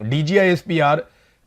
DGISPR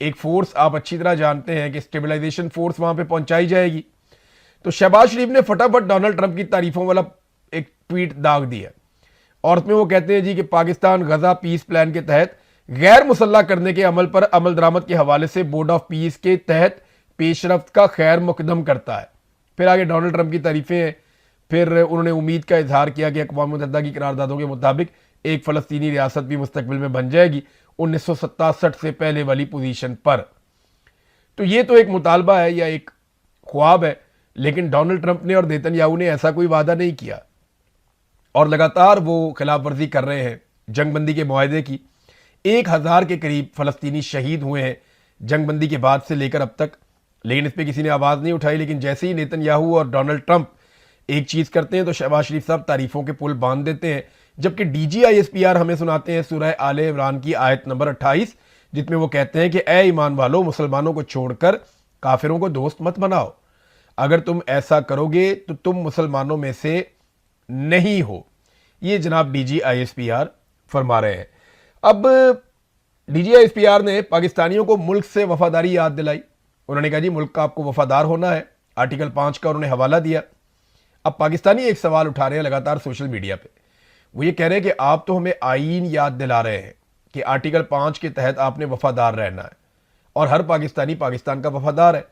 ایک force آپ اچھی طرح جانتے ہیں کہ اسٹیبلائزیشن فورس وہاں پہ پہنچائی جائے گی. تو شہباز شریف نے فٹافٹ ڈونلڈ ٹرمپ کی تعریفوں والا ایک ٹویٹ داغ دیا اور اس میں وہ کہتے ہیں جی کہ پاکستان غزہ پیس پلان کے تحت غیر مسلح کرنے کے عمل پر عمل درآمد کے حوالے سے بورڈ آف پیس کے تحت پیش رفت کا خیر مقدم کرتا ہے. پھر آگے ڈونلڈ ٹرمپ کی تعریفیں ہیں. پھر انہوں نے امید کا اظہار کیا کہ اقوام متحدہ کی قراردادوں کے مطابق ایک فلسطینی ریاست بھی مستقبل میں بن جائے گی 1967 سے پہلے والی پوزیشن پر. تو یہ تو ایک مطالبہ ہے یا ایک خواب ہے، لیکن ڈونلڈ ٹرمپ نے اور نیتن یاہو نے ایسا کوئی وعدہ نہیں کیا اور لگاتار وہ خلاف ورزی کر رہے ہیں جنگ بندی کے معاہدے کی. 1000 کے قریب فلسطینی شہید ہوئے ہیں جنگ بندی کے بعد سے لے کر اب تک، لیکن اس پہ کسی نے آواز نہیں اٹھائی. لیکن جیسے ہی نیتن یاہو اور ڈونلڈ ٹرمپ ایک چیز کرتے ہیں تو شہباز شریف صاحب تعریفوں کے پل باندھ دیتے ہیں. جبکہ D G I S P R ہمیں سناتے ہیں سورہ آل عمران کی آیت نمبر 28، جس میں وہ کہتے ہیں کہ اے ایمان والو، مسلمانوں کو چھوڑ کر کافروں کو دوست مت بناؤ. اگر تم ایسا کرو گے تو تم مسلمانوں میں سے نہیں ہو. یہ جناب D G I S P R فرما رہے ہیں. اب D G I S P R نے پاکستانیوں کو ملک سے وفاداری یاد دلائی. انہوں نے کہا جی ملک کا آپ کو وفادار ہونا ہے. آرٹیکل 5 کا انہوں نے حوالہ دیا. اب پاکستانی ایک سوال اٹھا رہے ہیں لگاتار سوشل میڈیا پہ. وہ یہ کہہ رہے ہیں کہ آپ تو ہمیں آئین یاد دلا رہے ہیں کہ آرٹیکل 5 کے تحت آپ نے وفادار رہنا ہے، اور ہر پاکستانی پاکستان کا وفادار ہے.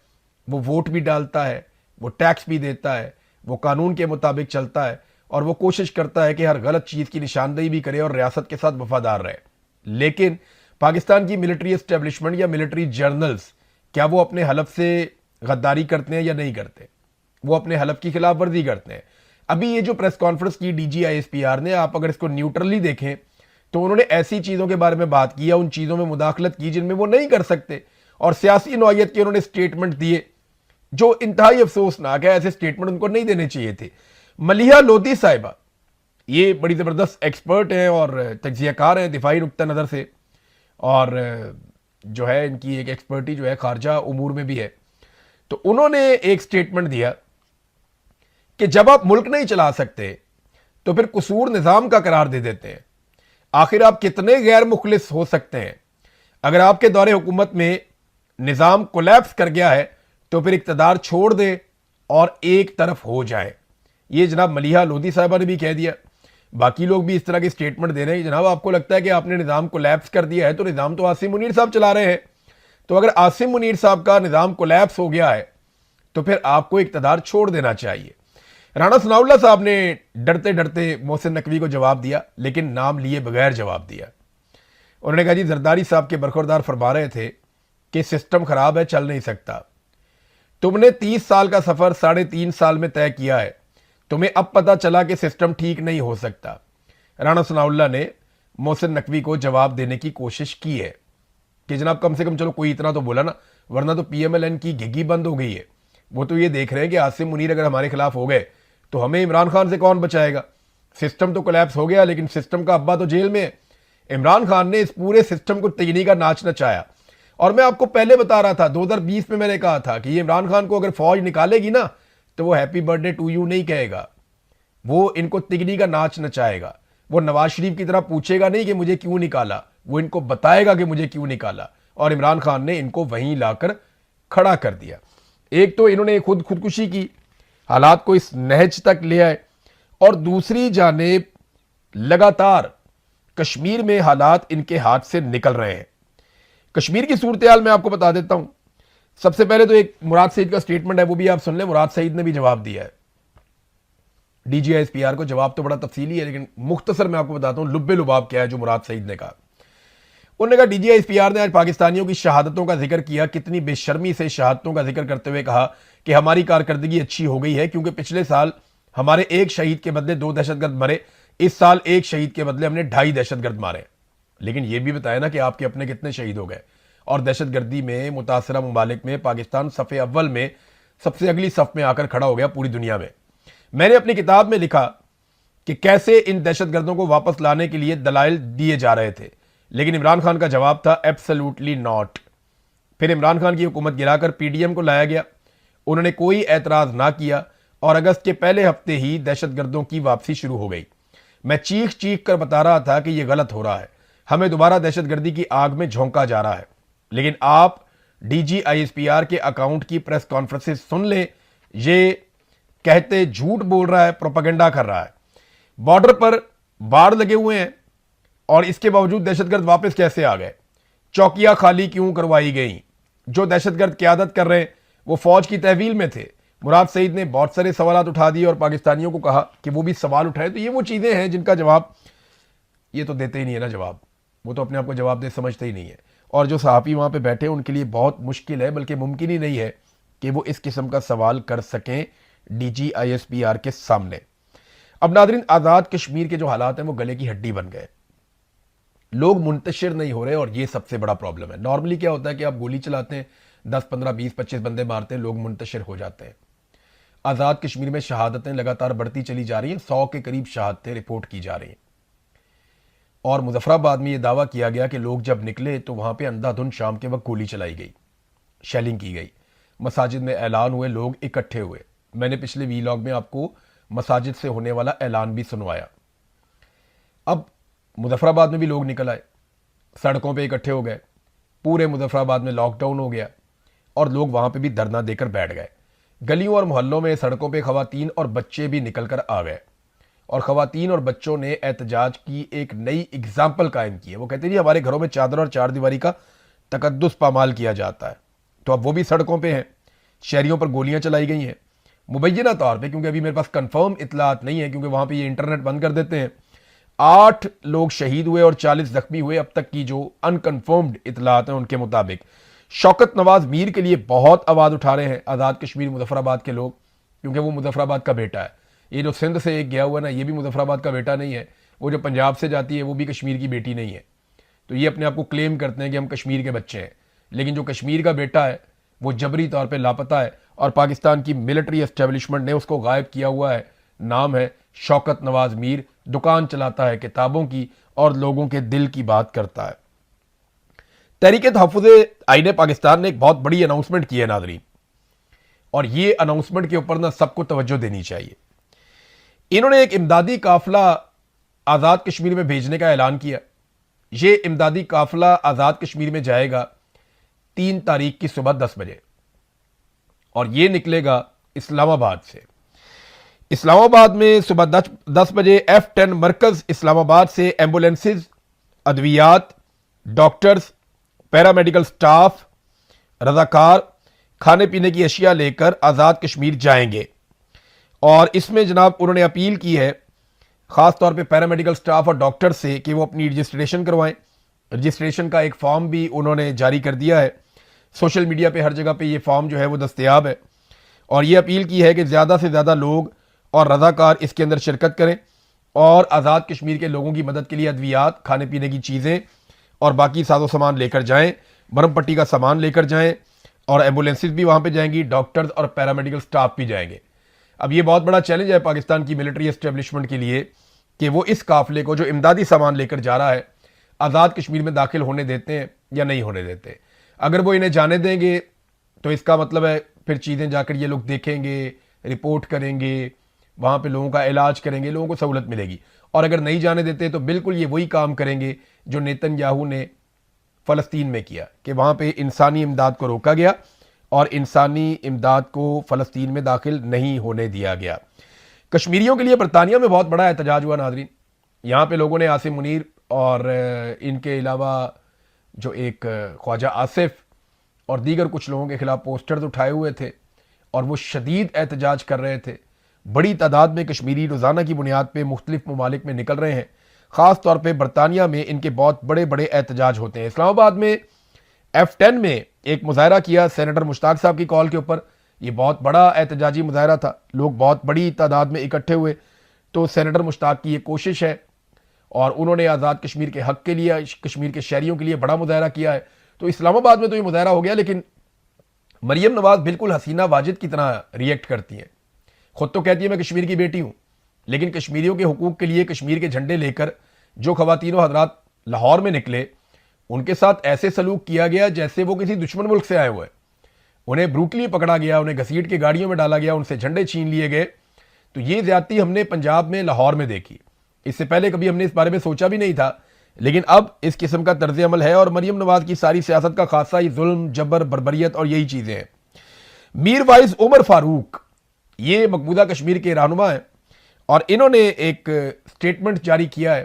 وہ ووٹ بھی ڈالتا ہے، وہ ٹیکس بھی دیتا ہے، وہ قانون کے مطابق چلتا ہے، اور وہ کوشش کرتا ہے کہ ہر غلط چیز کی نشاندہی بھی کرے اور ریاست کے ساتھ وفادار رہے. لیکن پاکستان کی ملٹری اسٹیبلشمنٹ یا ملٹری جرنلز، کیا وہ اپنے حلف سے غداری کرتے ہیں یا نہیں کرتے؟ وہ اپنے حلف کی خلاف ورزی کرتے ہیں. ابھی یہ جو پریس کانفرنس کی D G I S P R نے، آپ اگر اس کو نیوٹرلی دیکھیں تو انہوں نے ایسی چیزوں کے بارے میں بات کی یا ان چیزوں میں مداخلت کی جن میں وہ نہیں کر سکتے، اور سیاسی نوعیت کے انہوں نے سٹیٹمنٹ دیے جو انتہائی افسوسناک ہے. ایسے سٹیٹمنٹ ان کو نہیں دینے چاہیے تھے. ملیحہ لودھی صاحبہ یہ بڑی زبردست ایکسپرٹ ہیں اور تجزیہ کار ہیں دفاعی نقطہ نظر سے، اور جو ہے ان کی ایک ایکسپرٹی جو ہے خارجہ امور میں بھی ہے. تو انہوں نے ایک سٹیٹمنٹ دیا کہ جب آپ ملک نہیں چلا سکتے تو پھر قصور نظام کا قرار دے دیتے ہیں. آخر آپ کتنے غیر مخلص ہو سکتے ہیں؟ اگر آپ کے دور حکومت میں نظام کولیپس کر گیا ہے تو پھر اقتدار چھوڑ دیں اور ایک طرف ہو جائیں. یہ جناب ملیحہ لودھی صاحبہ نے بھی کہہ دیا. باقی لوگ بھی اس طرح کی سٹیٹمنٹ دے رہے ہیں. جناب آپ کو لگتا ہے کہ آپ نے نظام کولیپس کر دیا ہے تو نظام تو عاصم منیر صاحب چلا رہے ہیں. تو اگر عاصم منیر صاحب کا نظام کولیپس ہو گیا ہے تو پھر آپ کو اقتدار چھوڑ دینا چاہیے. رانا ثناء اللہ صاحب نے ڈرتے ڈرتے محسن نقوی کو جواب دیا، لیکن نام لیے بغیر جواب دیا. انہوں نے کہا جی زرداری صاحب کے برخوردار فرما رہے تھے کہ سسٹم خراب ہے، چل نہیں سکتا. تم نے 30 سال کا سفر 3.5 سال میں طے کیا ہے، تمہیں اب پتا چلا کہ سسٹم ٹھیک نہیں ہو سکتا. رانا ثناء اللہ نے محسن نقوی کو جواب دینے کی کوشش کی ہے کہ جناب کم سے کم چلو کوئی اتنا تو بولا نا، ورنہ تو پی ایم ایل این کی گھگی بند ہو گئی ہے. وہ تو یہ دیکھ رہے ہیں کہ عاصم منیر اگر ہمارے خلاف ہو گئے تو ہمیں عمران خان سے کون بچائے گا؟ سسٹم تو کولیپس ہو گیا، لیکن سسٹم کا ابا تو جیل میں ہے. عمران خان نے اس پورے سسٹم کو تگنی کا ناچ نچایا. اور میں آپ کو پہلے بتا رہا تھا 2020 میں نے کہا تھا کہ یہ عمران خان کو اگر فوج نکالے گی نا تو وہ ہیپی برتھ ڈے ٹو یو نہیں کہے گا، وہ ان کو تگنی کا ناچ نچائے گا. وہ نواز شریف کی طرح پوچھے گا نہیں کہ مجھے کیوں نکالا، وہ ان کو بتائے گا کہ مجھے کیوں نکالا. اور عمران خان نے ان کو وہیں لا کر کھڑا کر دیا. ایک تو انہوں نے خودکشی کی، حالات کو اس نہج تک لے آئے، اور دوسری جانب لگاتار کشمیر میں حالات ان کے ہاتھ سے نکل رہے ہیں. کشمیر کی صورتحال میں آپ کو بتا دیتا ہوں. سب سے پہلے تو ایک مراد سعید کا سٹیٹمنٹ ہے، وہ بھی آپ سن لیں. مراد سعید نے بھی جواب دیا ہے D G I S P R کو. جواب تو بڑا تفصیلی ہے لیکن مختصر میں آپ کو بتاتا ہوں لب لباب کیا ہے جو مراد سعید نے کہا. انہوں نے کہا D G I S P R نے آج پاکستانیوں کی شہادتوں کا ذکر کیا. کتنی بے شرمی سے شہادتوں کا ذکر کرتے ہوئے کہا کہ ہماری کارکردگی اچھی ہو گئی ہے کیونکہ پچھلے سال ہمارے ایک شہید کے بدلے 2 دہشت گرد مرے، اس سال ایک شہید کے بدلے ہم نے 2.5 دہشت گرد مارے. لیکن یہ بھی بتایا نا کہ آپ کے اپنے کتنے شہید ہو گئے. اور دہشت گردی میں متاثرہ ممالک میں پاکستان صف اول میں سب سے اگلی صف میں آ کر کھڑا ہو گیا پوری دنیا میں. میں نے اپنی کتاب میں لکھا کہ کیسے ان دہشت گردوں کو واپس لانے کے لیے دلائل دیے جا رہے تھے، لیکن عمران خان کا جواب تھا ایبسلیوٹلی ناٹ. پھر عمران خان کی حکومت گرا کر پی ڈی ایم کو لایا گیا. انہوں نے کوئی اعتراض نہ کیا اور اگست کے پہلے ہفتے ہی دہشت گردوں کی واپسی شروع ہو گئی. میں چیخ کر بتا رہا تھا کہ یہ غلط ہو رہا ہے، ہمیں دوبارہ دہشت گردی کی آگ میں جھونکا جا رہا ہے. لیکن آپ D G I S P R کے اکاؤنٹ کی پریس کانفرنسز سن لیں، یہ کہتے جھوٹ بول رہا ہے، پروپیگنڈا کر رہا ہے۔ بارڈر پر باڑ لگے ہوئے ہیں اور اس کے باوجود دہشت گرد واپس کیسے آ گئے؟ چوکیاں خالی کیوں کروائی گئیں؟ جو دہشت گرد قیادت کر رہے ہیں وہ فوج کی تحویل میں تھے۔ مراد سعید نے بہت سارے سوالات اٹھا دیے اور پاکستانیوں کو کہا کہ وہ بھی سوال اٹھائیں۔ تو یہ وہ چیزیں ہیں جن کا جواب یہ تو دیتے ہی نہیں ہے نا، جواب وہ تو اپنے آپ کو جواب دے سمجھتے ہی نہیں ہے، اور جو صحافی وہاں پہ بیٹھے ان کے لیے بہت مشکل ہے، بلکہ ممکن ہی نہیں ہے کہ وہ اس قسم کا سوال کر سکیں D G I S P R کے سامنے۔ اب ناظرین، آزاد کشمیر کے جو حالات ہیں وہ گلے کی ہڈی بن گئے، لوگ منتشر نہیں ہو رہے، اور یہ سب سے بڑا پرابلم ہے۔ نارملی کیا ہوتا ہے کہ آپ گولی چلاتے ہیں، 10 15 20 25 بندے مارتے ہیں، لوگ منتشر ہو جاتے ہیں۔ آزاد کشمیر میں شہادتیں لگاتار بڑھتی چلی جا رہی ہیں، 100 کے قریب شہادتیں رپورٹ کی جا رہی ہیں، اور مظفر آباد میں یہ دعویٰ کیا گیا کہ لوگ جب نکلے تو وہاں پہ اندھا دھند شام کے وقت گولی چلائی گئی، شیلنگ کی گئی، مساجد میں اعلان ہوئے، لوگ اکٹھے ہوئے۔ میں نے پچھلے ویلاگ میں آپ کو مساجد سے ہونے والا اعلان بھی سنوایا۔ اب مظفر آباد میں بھی لوگ نکل آئے، سڑکوں پہ اکٹھے ہو گئے، پورے مظفر آباد میں لاک ڈاؤن ہو گیا، اور لوگ وہاں پہ بھی دھرنا دے کر بیٹھ گئے۔ گلیوں اور محلوں میں سڑکوں پہ خواتین اور بچے بھی نکل کر آ گئے، اور خواتین اور بچوں نے احتجاج کی ایک نئی اگزامپل قائم کی ہے۔ وہ کہتے ہیں جی ہمارے گھروں میں چادر اور چار دیواری کا تقدس پامال کیا جاتا ہے، تو اب وہ بھی سڑکوں پہ ہیں، شہریوں پر گولیاں چلائی گئی ہیں مبینہ طور پہ، کیونکہ ابھی میرے پاس کنفرم اطلاعات نہیں ہے، کیونکہ وہاں پہ یہ انٹرنیٹ بند کر دیتے ہیں۔ 8 لوگ شہید ہوئے اور 40 زخمی ہوئے، اب تک کی جو انکنفرمڈ اطلاعات ہیں ان کے مطابق۔ شوکت نواز میر کے لیے بہت آواز اٹھا رہے ہیں آزاد کشمیر مظفر آباد کے لوگ، کیونکہ وہ مظفر آباد کا بیٹا ہے۔ یہ جو سندھ سے ایک گیا ہوا ہے نا، یہ بھی مظفر آباد کا بیٹا نہیں ہے، وہ جو پنجاب سے جاتی ہے وہ بھی کشمیر کی بیٹی نہیں ہے۔ تو یہ اپنے آپ کو کلیم کرتے ہیں کہ ہم کشمیر کے بچے ہیں، لیکن جو کشمیر کا بیٹا ہے وہ جبری طور پہ لاپتہ ہے، اور پاکستان کی ملٹری اسٹیبلشمنٹ نے اس کو غائب کیا ہوا ہے۔ نام ہے شوکت نواز میر، دکان چلاتا ہے کتابوں کی اور لوگوں کے دل کی بات کرتا ہے۔ تحریک تحفظ آئین پاکستان نے ایک بہت بڑی اناؤنسمنٹ کی ہے ناظرین، اور یہ اناؤنسمنٹ کے اوپر نا سب کو توجہ دینی چاہیے۔ انہوں نے ایک امدادی قافلہ آزاد کشمیر میں بھیجنے کا اعلان کیا۔ یہ امدادی قافلہ آزاد کشمیر میں جائے گا 3 تاریخ کی صبح 10 بجے، اور یہ نکلے گا اسلام آباد سے۔ اسلام آباد میں صبح 10 بجے F10 مرکز اسلام آباد سے ایمبولینسز، ادویات، ڈاکٹرز، پیرامیڈیکل سٹاف، رضاکار کھانے پینے کی اشیاء لے کر آزاد کشمیر جائیں گے، اور اس میں جناب انہوں نے اپیل کی ہے خاص طور پہ پیرامیڈیکل سٹاف اور ڈاکٹر سے کہ وہ اپنی رجسٹریشن کروائیں۔ رجسٹریشن کا ایک فارم بھی انہوں نے جاری کر دیا ہے، سوشل میڈیا پہ ہر جگہ پہ یہ فارم جو ہے وہ دستیاب ہے، اور یہ اپیل کی ہے کہ زیادہ سے زیادہ لوگ اور رضاکار اس کے اندر شرکت کریں، اور آزاد کشمیر کے لوگوں کی مدد کے لیے ادویات، کھانے پینے کی چیزیں اور باقی ساز و سامان لے کر جائیں، برم پٹی کا سامان لے کر جائیں، اور ایمبولینسز بھی وہاں پہ جائیں گی، ڈاکٹرز اور پیرامیڈیکل سٹاف بھی جائیں گے۔ اب یہ بہت بڑا چیلنج ہے پاکستان کی ملٹری اسٹیبلشمنٹ کے لیے کہ وہ اس قافلے کو جو امدادی سامان لے کر جا رہا ہے آزاد کشمیر میں داخل ہونے دیتے ہیں یا نہیں ہونے دیتے۔ اگر وہ انہیں جانے دیں گے تو اس کا مطلب ہے پھر چیزیں جا کر یہ لوگ دیکھیں گے، رپورٹ کریں گے، وہاں پہ لوگوں کا علاج کریں گے، لوگوں کو سہولت ملے گی۔ اور اگر نہیں جانے دیتے تو بالکل یہ وہی کام کریں گے جو نیتن یاہو نے فلسطین میں کیا، کہ وہاں پہ انسانی امداد کو روکا گیا اور انسانی امداد کو فلسطین میں داخل نہیں ہونے دیا گیا۔ کشمیریوں کے لیے برطانیہ میں بہت بڑا احتجاج ہوا ناظرین۔ یہاں پہ لوگوں نے عاصم منیر اور ان کے علاوہ جو ایک خواجہ آصف اور دیگر کچھ لوگوں کے خلاف پوسٹرز اٹھائے ہوئے تھے، اور وہ شدید احتجاج کر رہے تھے۔ بڑی تعداد میں کشمیری روزانہ کی بنیاد پہ مختلف ممالک میں نکل رہے ہیں، خاص طور پہ برطانیہ میں ان کے بہت بڑے بڑے احتجاج ہوتے ہیں۔ اسلام آباد میں F10 میں ایک مظاہرہ کیا سینیٹر مشتاق صاحب کی کال کے اوپر، یہ بہت بڑا احتجاجی مظاہرہ تھا، لوگ بہت بڑی تعداد میں اکٹھے ہوئے۔ تو سینیٹر مشتاق کی یہ کوشش ہے، اور انہوں نے آزاد کشمیر کے حق کے لیے، کشمیر کے شہریوں کے لیے بڑا مظاہرہ کیا ہے۔ تو اسلام آباد میں تو یہ مظاہرہ ہو گیا، لیکن مریم نواز بالکل حسینہ واجد کی طرح ریئیکٹ کرتی ہیں۔ خود تو کہتی ہے میں کشمیر کی بیٹی ہوں، لیکن کشمیریوں کے حقوق کے لیے کشمیر کے جھنڈے لے کر جو خواتین و حضرات لاہور میں نکلے، ان کے ساتھ ایسے سلوک کیا گیا جیسے وہ کسی دشمن ملک سے آئے ہوئے۔ انہیں بروٹلی پکڑا گیا، انہیں گھسیٹ کے گاڑیوں میں ڈالا گیا، ان سے جھنڈے چھین لیے گئے۔ تو یہ زیادتی ہم نے پنجاب میں لاہور میں دیکھی، اس سے پہلے کبھی ہم نے اس بارے میں سوچا بھی نہیں تھا، لیکن اب اس قسم کا طرز عمل ہے اور مریم نواز کی ساری سیاست کا خاصہ ہی ظلم، جبر، بربریت اور یہی چیزیں ہیں۔ میر وائز عمر فاروق یہ مقبوضہ کشمیر کے رہنما ہیں اور انہوں نے ایک سٹیٹمنٹ جاری کیا ہے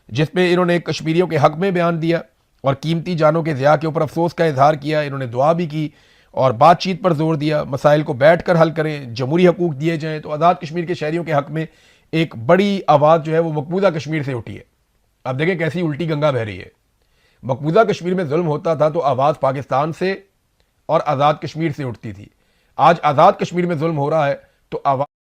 جس میں انہوں نے کشمیریوں کے حق میں بیان دیا اور قیمتی جانوں کے ضیاع کے اوپر افسوس کا اظہار کیا۔ انہوں نے دعا بھی کی اور بات چیت پر زور دیا، مسائل کو بیٹھ کر حل کریں، جمہوری حقوق دیے جائیں۔ تو آزاد کشمیر کے شہریوں کے حق میں ایک بڑی آواز جو ہے وہ مقبوضہ کشمیر سے اٹھی ہے۔ اب دیکھیں کیسی الٹی گنگا بہہ رہی ہے۔ مقبوضہ کشمیر میں ظلم ہوتا تھا تو آواز پاکستان سے اور آزاد کشمیر سے اٹھتی تھی۔ آج آزاد کشمیر میں ظلم ہو رہا ہے تو آواز